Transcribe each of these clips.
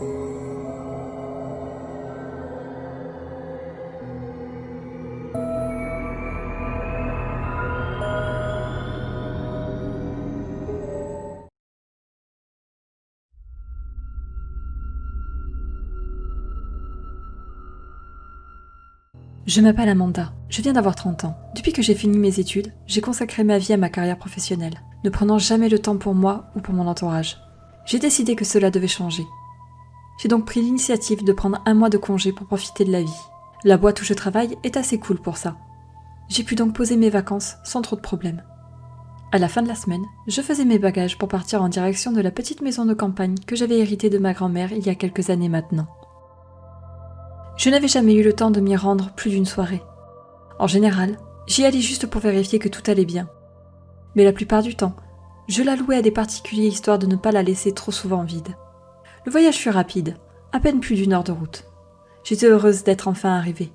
Je m'appelle Amanda, je viens d'avoir 30 ans. Depuis que j'ai fini mes études, j'ai consacré ma vie à ma carrière professionnelle, ne prenant jamais le temps pour moi ou pour mon entourage. J'ai décidé que cela devait changer. J'ai donc pris l'initiative de prendre 1 mois de congé pour profiter de la vie. La boîte où je travaille est assez cool pour ça. J'ai pu donc poser mes vacances sans trop de problèmes. À la fin de la semaine, je faisais mes bagages pour partir en direction de la petite maison de campagne que j'avais héritée de ma grand-mère il y a quelques années maintenant. Je n'avais jamais eu le temps de m'y rendre plus d'une soirée. En général, j'y allais juste pour vérifier que tout allait bien. Mais la plupart du temps, je la louais à des particuliers histoire de ne pas la laisser trop souvent vide. Le voyage fut rapide, à peine plus d'1 heure de route. J'étais heureuse d'être enfin arrivée.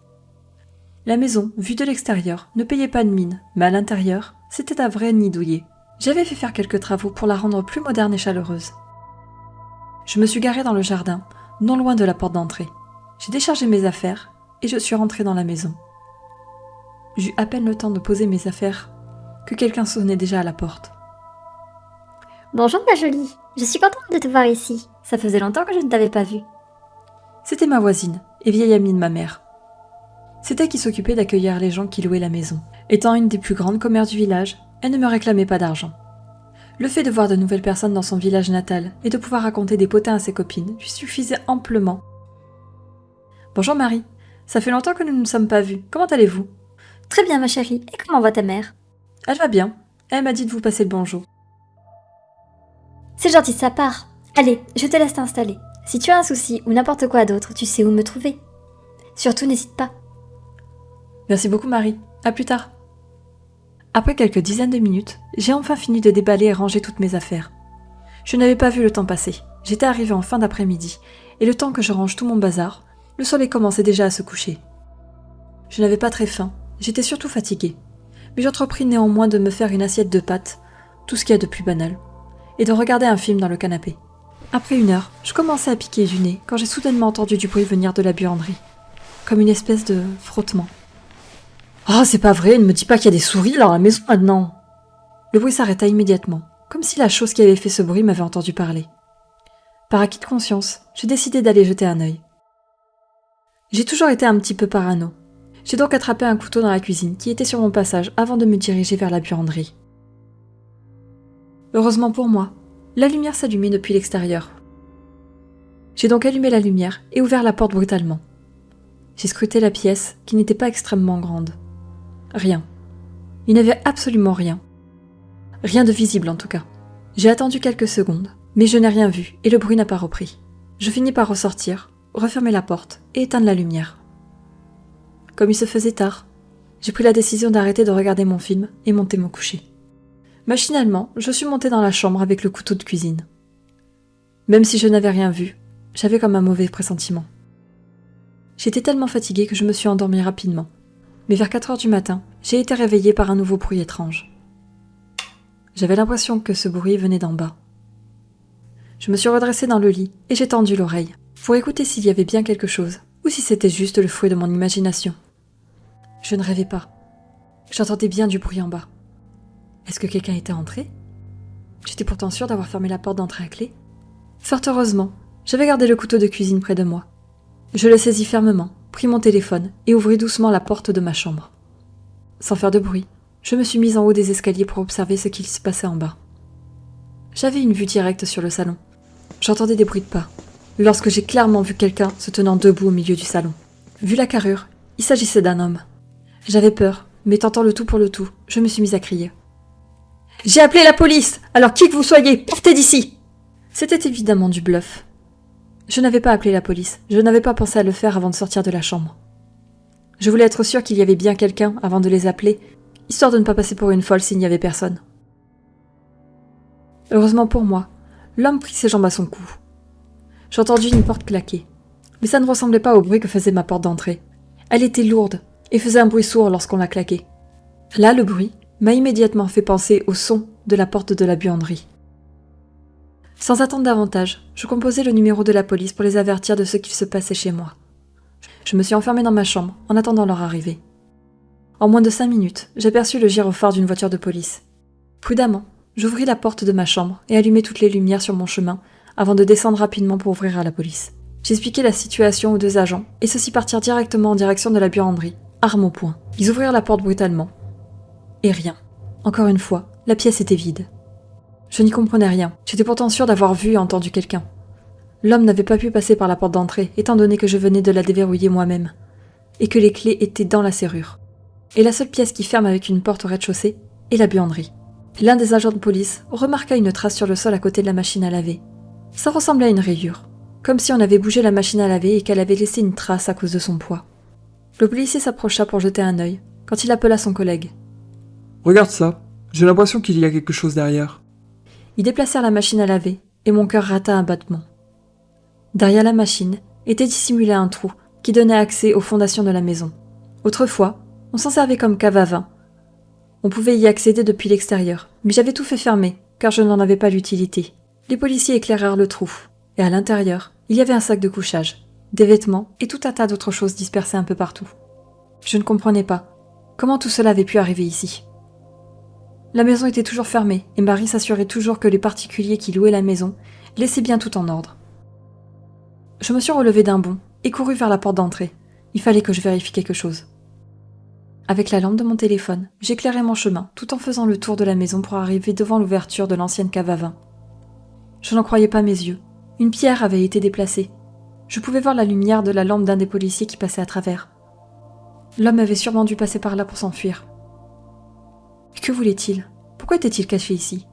La maison, vue de l'extérieur, ne payait pas de mine, mais à l'intérieur, c'était un vrai nid douillet. J'avais fait faire quelques travaux pour la rendre plus moderne et chaleureuse. Je me suis garée dans le jardin, non loin de la porte d'entrée. J'ai déchargé mes affaires et je suis rentrée dans la maison. J'eus à peine le temps de poser mes affaires que quelqu'un sonnait déjà à la porte. Bonjour ma jolie, je suis contente de te voir ici. Ça faisait longtemps que je ne t'avais pas vue. C'était ma voisine et vieille amie de ma mère. C'était elle qui s'occupait d'accueillir les gens qui louaient la maison. Étant une des plus grandes commères du village, elle ne me réclamait pas d'argent. Le fait de voir de nouvelles personnes dans son village natal et de pouvoir raconter des potins à ses copines lui suffisait amplement. Bonjour Marie, ça fait longtemps que nous ne nous sommes pas vus. Comment allez-vous ? Très bien ma chérie, et comment va ta mère ? Elle va bien. Elle m'a dit de vous passer le bonjour. C'est gentil de sa part. Allez, je te laisse t'installer. Si tu as un souci ou n'importe quoi d'autre, tu sais où me trouver. Surtout n'hésite pas. Merci beaucoup Marie, à plus tard. Après quelques dizaines de minutes, j'ai enfin fini de déballer et ranger toutes mes affaires. Je n'avais pas vu le temps passer. J'étais arrivée en fin d'après-midi, et le temps que je range tout mon bazar, le soleil commençait déjà à se coucher. Je n'avais pas très faim, j'étais surtout fatiguée, mais j'entrepris néanmoins de me faire une assiette de pâtes, tout ce qu'il y a de plus banal, et de regarder un film dans le canapé. Après 1 heure, je commençais à piquer du nez quand j'ai soudainement entendu du bruit venir de la buanderie, comme une espèce de frottement. « Oh, c'est pas vrai, ne me dis pas qu'il y a des souris dans la maison maintenant !» Le bruit s'arrêta immédiatement, comme si la chose qui avait fait ce bruit m'avait entendu parler. Par acquis de conscience, j'ai décidé d'aller jeter un œil. J'ai toujours été un petit peu parano. J'ai donc attrapé un couteau dans la cuisine qui était sur mon passage avant de me diriger vers la buanderie. Heureusement pour moi, la lumière s'allumait depuis l'extérieur. J'ai donc allumé la lumière et ouvert la porte brutalement. J'ai scruté la pièce qui n'était pas extrêmement grande. Rien. Il n'y avait absolument rien. Rien de visible en tout cas. J'ai attendu quelques secondes, mais je n'ai rien vu et le bruit n'a pas repris. Je finis par ressortir, refermer la porte et éteindre la lumière. Comme il se faisait tard, j'ai pris la décision d'arrêter de regarder mon film et monter me coucher. Machinalement, je suis montée dans la chambre avec le couteau de cuisine. Même si je n'avais rien vu, j'avais comme un mauvais pressentiment. J'étais tellement fatiguée que je me suis endormie rapidement. Mais vers 4 heures du matin, j'ai été réveillée par un nouveau bruit étrange. J'avais l'impression que ce bruit venait d'en bas. Je me suis redressée dans le lit et j'ai tendu l'oreille pour écouter s'il y avait bien quelque chose ou si c'était juste le fruit de mon imagination. Je ne rêvais pas. J'entendais bien du bruit en bas. Est-ce que quelqu'un était entré ? J'étais pourtant sûre d'avoir fermé la porte d'entrée à clé. Fort heureusement, j'avais gardé le couteau de cuisine près de moi. Je le saisis fermement, pris mon téléphone et ouvris doucement la porte de ma chambre. Sans faire de bruit, je me suis mise en haut des escaliers pour observer ce qu'il se passait en bas. J'avais une vue directe sur le salon. J'entendais des bruits de pas, lorsque j'ai clairement vu quelqu'un se tenant debout au milieu du salon. Vu la carrure, il s'agissait d'un homme. J'avais peur, mais tentant le tout pour le tout, je me suis mise à crier. « J'ai appelé la police, alors qui que vous soyez, partez d'ici !» C'était évidemment du bluff. Je n'avais pas appelé la police, je n'avais pas pensé à le faire avant de sortir de la chambre. Je voulais être sûre qu'il y avait bien quelqu'un avant de les appeler, histoire de ne pas passer pour une folle s'il n'y avait personne. Heureusement pour moi, l'homme prit ses jambes à son cou. J'entendis une porte claquer, mais ça ne ressemblait pas au bruit que faisait ma porte d'entrée. Elle était lourde et faisait un bruit sourd lorsqu'on la claquait. Là, le bruit m'a immédiatement fait penser au son de la porte de la buanderie. Sans attendre davantage, je composai le numéro de la police pour les avertir de ce qu'il se passait chez moi. Je me suis enfermée dans ma chambre en attendant leur arrivée. En moins de 5 minutes, j'aperçus le gyrophare d'une voiture de police. Prudemment, j'ouvris la porte de ma chambre et allumai toutes les lumières sur mon chemin avant de descendre rapidement pour ouvrir à la police. J'expliquai la situation aux 2 agents et ceux-ci partirent directement en direction de la buanderie, armes au poing. Ils ouvrirent la porte brutalement. Et rien. Encore une fois, la pièce était vide. Je n'y comprenais rien. J'étais pourtant sûre d'avoir vu et entendu quelqu'un. L'homme n'avait pas pu passer par la porte d'entrée, étant donné que je venais de la déverrouiller moi-même, et que les clés étaient dans la serrure. Et la seule pièce qui ferme avec une porte au rez-de-chaussée est la buanderie. L'un des agents de police remarqua une trace sur le sol à côté de la machine à laver. Ça ressemblait à une rayure, comme si on avait bougé la machine à laver et qu'elle avait laissé une trace à cause de son poids. Le policier s'approcha pour jeter un œil, quand il appela son collègue. « Regarde ça, j'ai l'impression qu'il y a quelque chose derrière. » Ils déplacèrent la machine à laver, et mon cœur rata un battement. Derrière la machine était dissimulé un trou qui donnait accès aux fondations de la maison. Autrefois, on s'en servait comme cave à vin. On pouvait y accéder depuis l'extérieur, mais j'avais tout fait fermer, car je n'en avais pas l'utilité. Les policiers éclairèrent le trou, et à l'intérieur, il y avait un sac de couchage, des vêtements et tout un tas d'autres choses dispersées un peu partout. Je ne comprenais pas comment tout cela avait pu arriver ici. La maison était toujours fermée, et Marie s'assurait toujours que les particuliers qui louaient la maison laissaient bien tout en ordre. Je me suis relevée d'un bond et courus vers la porte d'entrée. Il fallait que je vérifie quelque chose. Avec la lampe de mon téléphone, j'éclairais mon chemin tout en faisant le tour de la maison pour arriver devant l'ouverture de l'ancienne cave à vin. Je n'en croyais pas mes yeux. Une pierre avait été déplacée. Je pouvais voir la lumière de la lampe d'un des policiers qui passait à travers. L'homme avait sûrement dû passer par là pour s'enfuir. Que voulait-il ? Pourquoi était-il caché ici ?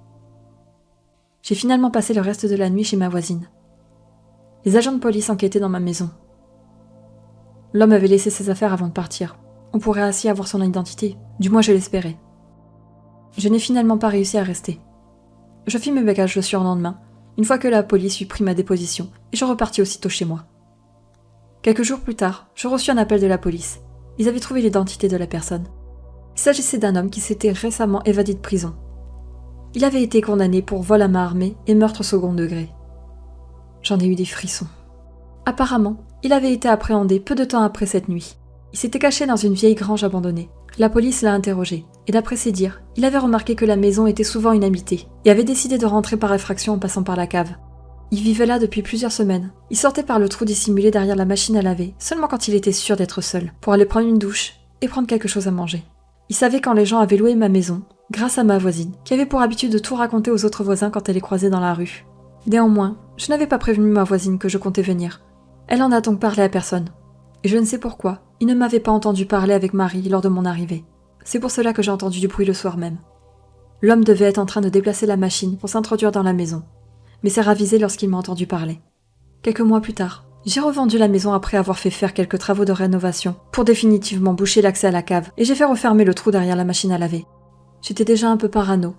J'ai finalement passé le reste de la nuit chez ma voisine. Les agents de police enquêtaient dans ma maison. L'homme avait laissé ses affaires avant de partir. On pourrait ainsi avoir son identité, du moins je l'espérais. Je n'ai finalement pas réussi à rester. Je fis mes bagages le surlendemain, une fois que la police eut pris ma déposition, et je repartis aussitôt chez moi. Quelques jours plus tard, je reçus un appel de la police. Ils avaient trouvé l'identité de la personne. Il s'agissait d'un homme qui s'était récemment évadé de prison. Il avait été condamné pour vol à main armée et meurtre au second degré. J'en ai eu des frissons. Apparemment, il avait été appréhendé peu de temps après cette nuit. Il s'était caché dans une vieille grange abandonnée. La police l'a interrogé, et d'après ses dires, il avait remarqué que la maison était souvent inhabitée, et avait décidé de rentrer par effraction en passant par la cave. Il vivait là depuis plusieurs semaines. Il sortait par le trou dissimulé derrière la machine à laver, seulement quand il était sûr d'être seul, pour aller prendre une douche et prendre quelque chose à manger. Il savait quand les gens avaient loué ma maison, grâce à ma voisine, qui avait pour habitude de tout raconter aux autres voisins quand elle les croisait dans la rue. Néanmoins, je n'avais pas prévenu ma voisine que je comptais venir. Elle en a donc parlé à personne. Et je ne sais pourquoi, il ne m'avait pas entendu parler avec Marie lors de mon arrivée. C'est pour cela que j'ai entendu du bruit le soir même. L'homme devait être en train de déplacer la machine pour s'introduire dans la maison, mais s'est ravisé lorsqu'il m'a entendu parler. Quelques mois plus tard, j'ai revendu la maison après avoir fait faire quelques travaux de rénovation pour définitivement boucher l'accès à la cave, et j'ai fait refermer le trou derrière la machine à laver. J'étais déjà un peu parano,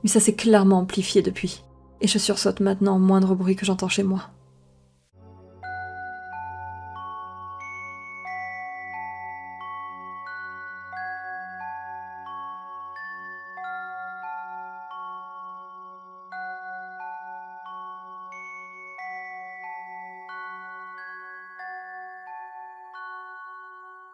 mais ça s'est clairement amplifié depuis, et je sursaute maintenant au moindre bruit que j'entends chez moi.